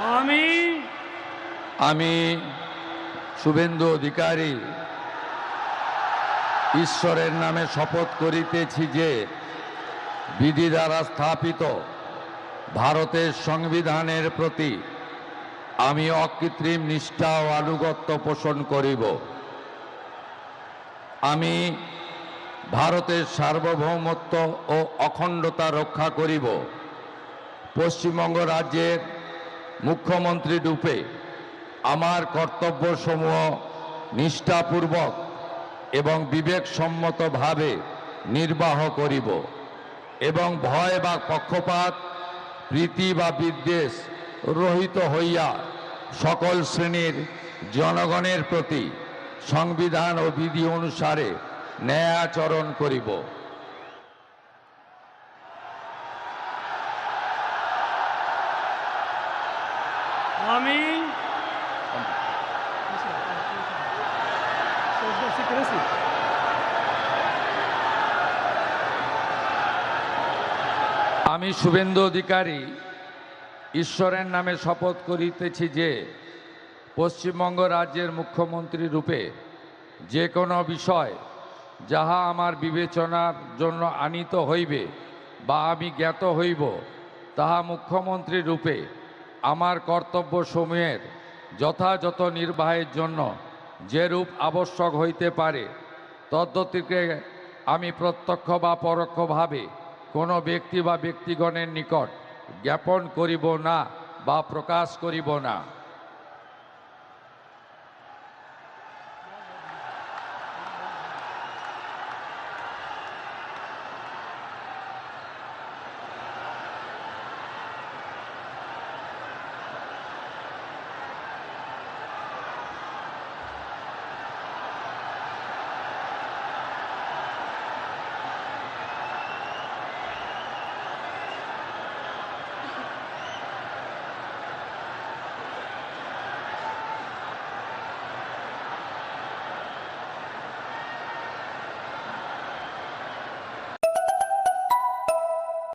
আমি আমি শুভেন্দু অধিকারী ঈশ্বরের নামে শপথ করিতেছি যে বিধি দ্বারা স্থাপিত ভারতের সংবিধানের প্রতি আমি অকৃত্রিম নিষ্ঠা ও আনুগত্য পোষণ করিব। আমি ভারতের সার্বভৌমত্ব ও অখণ্ডতা রক্ষা করিব। পশ্চিমবঙ্গ রাজ্যের মুখ্যমন্ত্রী রূপে আমার কর্তব্যসমূহ নিষ্ঠাপূর্বক এবং বিবেকসম্মতভাবে নির্বাহ করিব এবং ভয় বা পক্ষপাত, প্রীতি বা বিদ্বেষ রহিত হইয়া সকল শ্রেণীর জনগণের প্রতি সংবিধান ও বিধি অনুসারে ন্যায় আচরণ করিব। আমি আমি শুভেন্দু অধিকারী ঈশ্বরের নামে শপথ করিতেছি যে পশ্চিমবঙ্গ রাজ্যের মুখ্যমন্ত্রী রূপে যে কোনো বিষয় যাহা আমার বিবেচনার জন্য আনীত হইবে বা আমি জ্ঞাত হইব, তাহা মুখ্যমন্ত্রী রূপে আমার কর্তব্যসমূহের যথাযথ নির্বাহের জন্য যেরূপ আবশ্যক হইতে পারে তদ্গতিকে আমি প্রত্যক্ষ বা পরোক্ষভাবে কোনো ব্যক্তি বা ব্যক্তিগণের নিকট জ্ঞাপন করিব না বা প্রকাশ করিব না।